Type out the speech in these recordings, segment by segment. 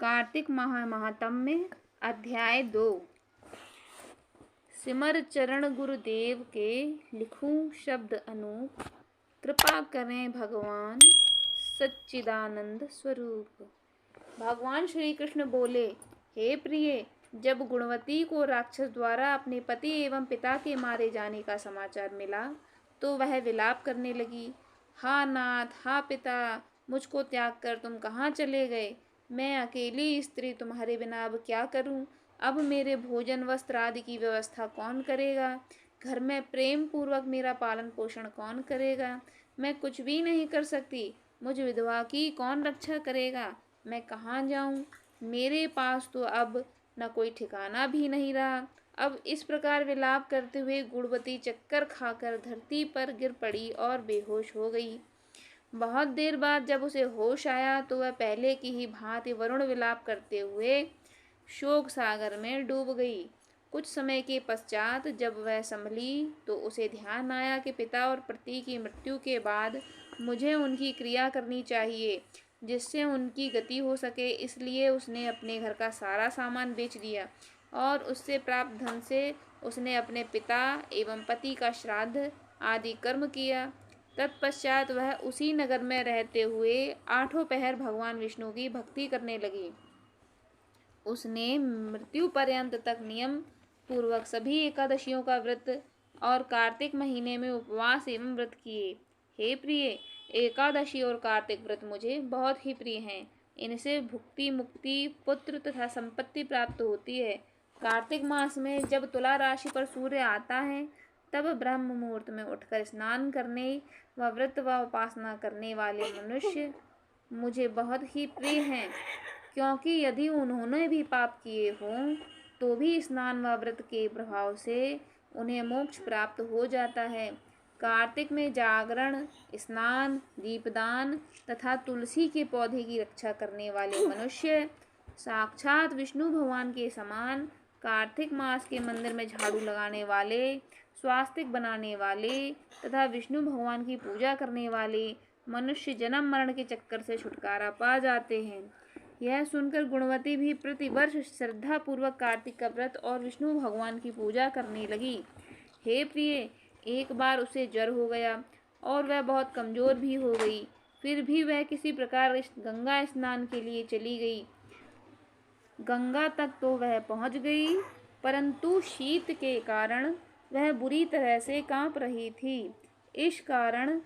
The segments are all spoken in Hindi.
कार्तिक माह महात्म्य अध्याय 2। सिमर चरण गुरुदेव के लिखूं शब्द अनूप, कृपा करें भगवान सच्चिदानंद स्वरूप। भगवान श्री कृष्ण बोले, हे प्रिय, जब गुणवती को राक्षस द्वारा अपने पति एवं पिता के मारे जाने का समाचार मिला तो वह विलाप करने लगी। हा नाथ, हा पिता, मुझको त्याग कर तुम कहाँ चले गए? मैं अकेली स्त्री तुम्हारे बिना अब क्या करूं? अब मेरे भोजन वस्त्र आदि की व्यवस्था कौन करेगा? घर में प्रेम पूर्वक मेरा पालन पोषण कौन करेगा? मैं कुछ भी नहीं कर सकती। मुझ विधवा की कौन रक्षा करेगा? मैं कहाँ जाऊं? मेरे पास तो अब न कोई ठिकाना भी नहीं रहा। अब इस प्रकार विलाप करते हुए गुणवती चक्कर खाकर धरती पर गिर पड़ी और बेहोश हो गई। बहुत देर बाद जब उसे होश आया तो वह पहले की ही भांति वरुण विलाप करते हुए शोक सागर में डूब गई। कुछ समय के पश्चात जब वह संभली तो उसे ध्यान आया कि पिता और पति की मृत्यु के बाद मुझे उनकी क्रिया करनी चाहिए जिससे उनकी गति हो सके। इसलिए उसने अपने घर का सारा सामान बेच दिया और उससे प्राप्त धन से उसने अपने पिता एवं पति का श्राद्ध आदि कर्म किया। तत्पश्चात वह उसी नगर में रहते हुए 8 पहर भगवान विष्णु की भक्ति करने लगी। उसने मृत्यु पर्यंत तक नियम पूर्वक सभी एकादशियों का व्रत और कार्तिक महीने में उपवास एवं व्रत किए। हे प्रिय, एकादशी और कार्तिक व्रत मुझे बहुत ही प्रिय हैं। इनसे भुक्ति, मुक्ति, पुत्र तथा संपत्ति प्राप्त होती है। कार्तिक मास में जब तुला राशि पर सूर्य आता है तब ब्रह्म मुहूर्त में उठकर स्नान करने व व्रत व उपासना करने वाले मनुष्य मुझे बहुत ही प्रिय हैं, क्योंकि यदि उन्होंने भी पाप किए हों तो भी स्नान व व्रत के प्रभाव से उन्हें मोक्ष प्राप्त हो जाता है। कार्तिक में जागरण, स्नान, दीपदान तथा तुलसी के पौधे की रक्षा करने वाले मनुष्य साक्षात विष्णु भगवान के समान। कार्तिक मास के मंदिर में झाड़ू लगाने वाले, स्वास्तिक बनाने वाले तथा विष्णु भगवान की पूजा करने वाले मनुष्य जन्म मरण के चक्कर से छुटकारा पा जाते हैं। यह सुनकर गुणवती भी प्रतिवर्ष श्रद्धा पूर्वक कार्तिक का व्रत और विष्णु भगवान की पूजा करने लगी। हे प्रिय, एक बार उसे ज्वर हो गया और वह बहुत कमजोर भी हो गई। फिर भी वह किसी प्रकार गंगा स्नान के लिए चली गई। गंगा तक तो वह पहुंच गई, परंतु शीत के कारण वह बुरी तरह से कांप रही थी। इस कारण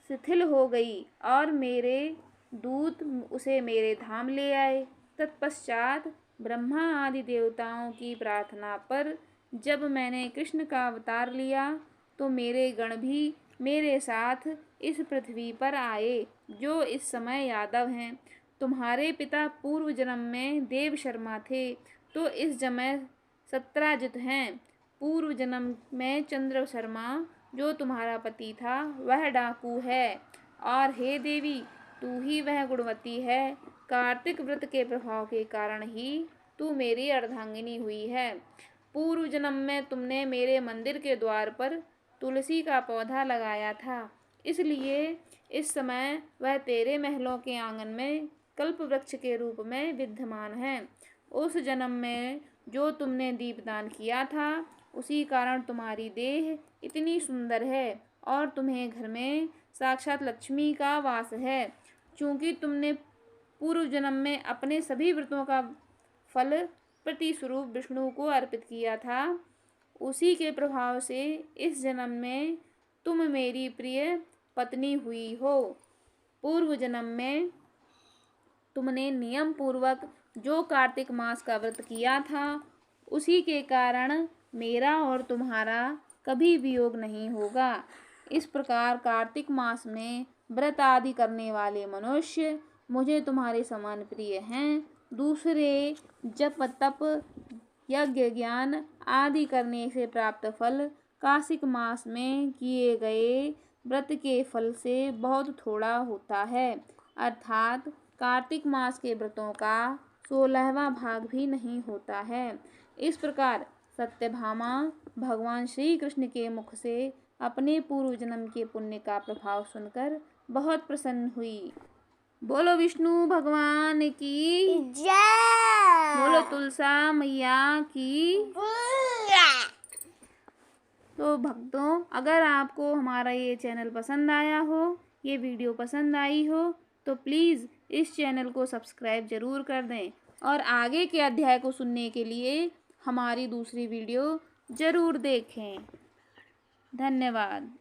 शिथिल हो गई और मेरे दूत उसे मेरे धाम ले आए। तत्पश्चात ब्रह्मा आदि देवताओं की प्रार्थना पर जब मैंने कृष्ण का अवतार लिया तो मेरे गण भी मेरे साथ इस पृथ्वी पर आए, जो इस समय यादव हैं। तुम्हारे पिता पूर्व जन्म में देव शर्मा थे तो इस समय सत्राजित हैं। पूर्व जन्म में चंद्र शर्मा जो तुम्हारा पति था वह डाकू है। और हे देवी, तू ही वह गुणवती है। कार्तिक व्रत के प्रभाव के कारण ही तू मेरी अर्धांगिनी हुई है। पूर्व जन्म में तुमने मेरे मंदिर के द्वार पर तुलसी का पौधा लगाया था, इसलिए इस समय वह तेरे महलों के आंगन में कल्प वृक्ष के रूप में विद्यमान है। उस जन्म में जो तुमने दीपदान किया था उसी कारण तुम्हारी देह इतनी सुंदर है और तुम्हें घर में साक्षात लक्ष्मी का वास है। चूंकि तुमने पूर्व जन्म में अपने सभी व्रतों का फल प्रतिस्वरूप विष्णु को अर्पित किया था, उसी के प्रभाव से इस जन्म में तुम मेरी प्रिय पत्नी हुई हो। पूर्व जन्म में तुमने नियम पूर्वक जो कार्तिक मास का व्रत किया था उसी के कारण मेरा और तुम्हारा कभी वियोग नहीं होगा। इस प्रकार कार्तिक मास में व्रत आदि करने वाले मनुष्य मुझे तुम्हारे समान प्रिय हैं। दूसरे जप तप यज्ञ ज्ञान आदि करने से प्राप्त फल कार्तिक मास में किए गए व्रत के फल से बहुत थोड़ा होता है, अर्थात कार्तिक मास के व्रतों का 16वां भाग भी नहीं होता है। इस प्रकार सत्यभामा भगवान श्री कृष्ण के मुख से अपने पूर्व जन्म के पुण्य का प्रभाव सुनकर बहुत प्रसन्न हुई। बोलो विष्णु भगवान की जय। बोलो तुलसा मैया की। तो भक्तों, अगर आपको हमारा ये चैनल पसंद आया हो, ये वीडियो पसंद आई हो, तो प्लीज़ इस चैनल को सब्सक्राइब ज़रूर कर दें और आगे के अध्याय को सुनने के लिए हमारी दूसरी वीडियो ज़रूर देखें। धन्यवाद।